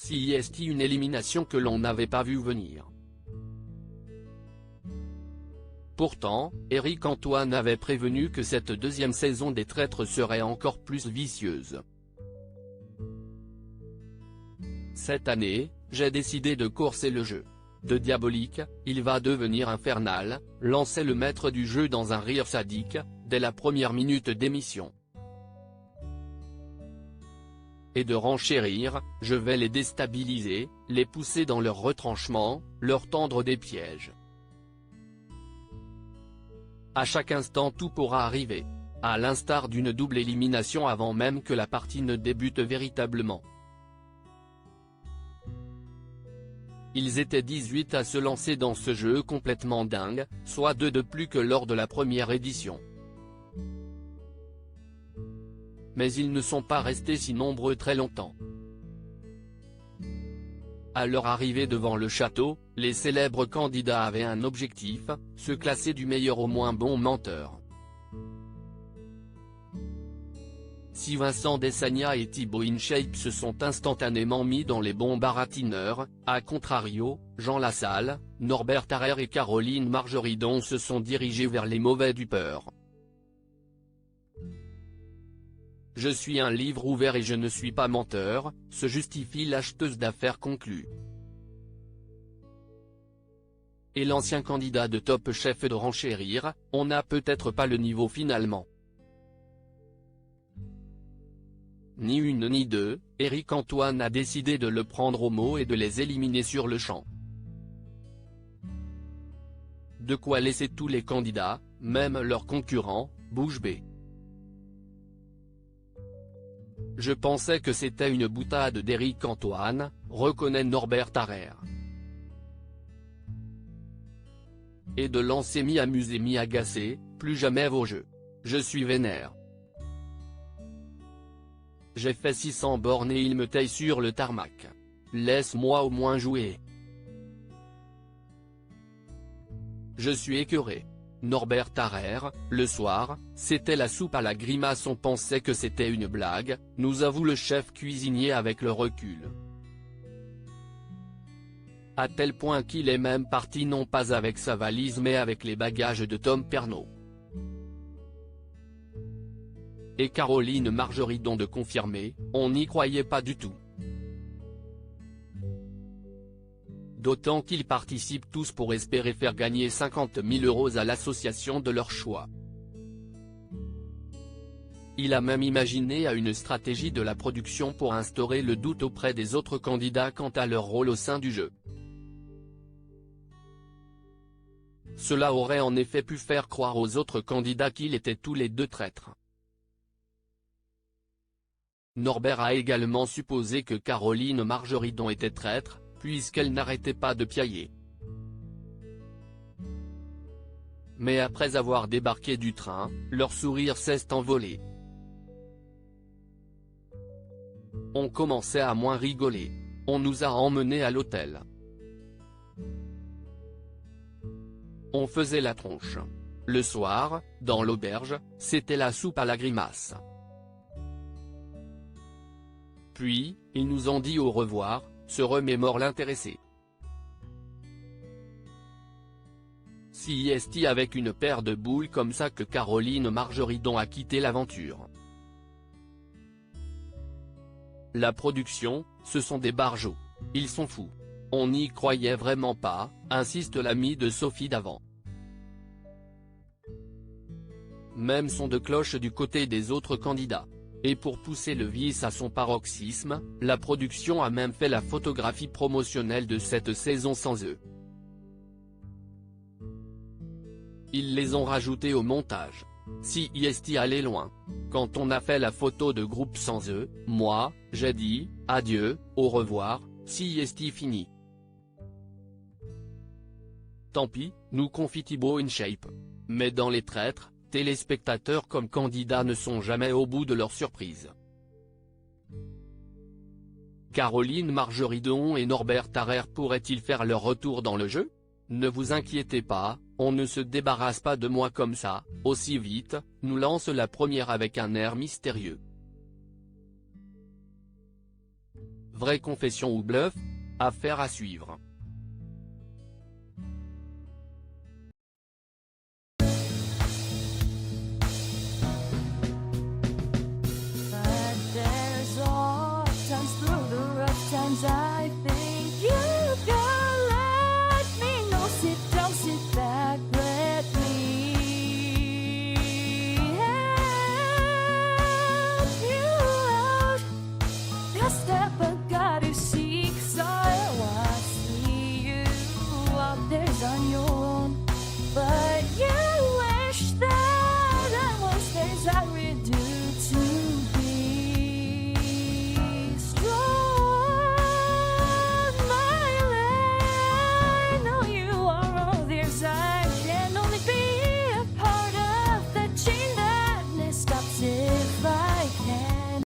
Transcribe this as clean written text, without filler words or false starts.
CIST, une élimination que l'on n'avait pas vu venir. Pourtant, Éric Antoine avait prévenu que cette deuxième saison des Traîtres serait encore plus vicieuse. Cette année, j'ai décidé de corser le jeu. De diabolique, il va devenir infernal, lançait le maître du jeu dans un rire sadique, dès la première minute d'émission. Et de renchérir, je vais les déstabiliser, les pousser dans leur retranchement, leur tendre des pièges. À chaque instant tout pourra arriver. À l'instar d'une double élimination avant même que la partie ne débute véritablement. Ils étaient 18 à se lancer dans ce jeu complètement dingue, soit 2 de plus que lors de la première édition. Mais ils ne sont pas restés si nombreux très longtemps. À leur arrivée devant le château, les célèbres candidats avaient un objectif, se classer du meilleur au moins bon menteur. Si Vincent Desagna et Thibaut InShape se sont instantanément mis dans les bons baratineurs, à contrario, Jean Lassalle, Norbert Tarrer et Caroline Margeridon se sont dirigés vers les mauvais dupeurs. Je suis un livre ouvert et je ne suis pas menteur, se justifie l'acheteuse d'affaires conclue. Et l'ancien candidat de Top Chef de renchérir, on n'a peut-être pas le niveau finalement. Ni une ni deux, Éric Antoine a décidé de le prendre au mot et de les éliminer sur le champ. De quoi laisser tous les candidats, même leurs concurrents, bouche bée. Je pensais que c'était une boutade d'Éric Antoine, reconnaît Norbert Tarrer. Et de lancer mi-amusé mi-agacé, plus jamais vos jeux. Je suis vénère. J'ai fait 600 bornes et il me taille sur le tarmac. Laisse-moi au moins jouer. Je suis écœuré. Norbert Tarrer, le soir, c'était la soupe à la grimace, on pensait que c'était une blague, nous avoue le chef cuisinier avec le recul. À tel point qu'il est même parti non pas avec sa valise mais avec les bagages de Tom Pernod. Et Caroline Margeridon de confirmer, on n'y croyait pas du tout. D'autant qu'ils participent tous pour espérer faire gagner 50 000 € à l'association de leur choix. Il a même imaginé une stratégie de la production pour instaurer le doute auprès des autres candidats quant à leur rôle au sein du jeu. Cela aurait en effet pu faire croire aux autres candidats qu'ils étaient tous les deux traîtres. Norbert a également supposé que Caroline Margeridon était traître, puisqu'elle n'arrêtait pas de piailler. Mais après avoir débarqué du train, leur sourire s'est envolé. On commençait à moins rigoler. On nous a emmenés à l'hôtel. On faisait la tronche. Le soir, dans l'auberge, c'était la soupe à la grimace. Puis, ils nous ont dit au revoir, se remémore l'intéressé. CIST avec une paire de boules comme ça que Caroline Margeridon a quitté l'aventure. La production, ce sont des barjots. Ils sont fous. On n'y croyait vraiment pas, insiste l'ami de Sophie d'avant. Même son de cloche du côté des autres candidats. Et pour pousser le vice à son paroxysme, la production a même fait la photographie promotionnelle de cette saison sans eux. Ils les ont rajoutés au montage. CIST allait loin. Quand on a fait la photo de groupe sans eux, moi, j'ai dit, adieu, au revoir, CIST fini. Tant pis, nous confie Thibaut InShape. Mais dans les traîtres, téléspectateurs comme candidats ne sont jamais au bout de leur surprise. Caroline Margeridon et Norbert Tarrer pourraient-ils faire leur retour dans le jeu? Ne vous inquiétez pas, on ne se débarrasse pas de moi comme ça, aussi vite, nous lance la première avec un air mystérieux. Vraie confession ou bluff? Affaire à suivre.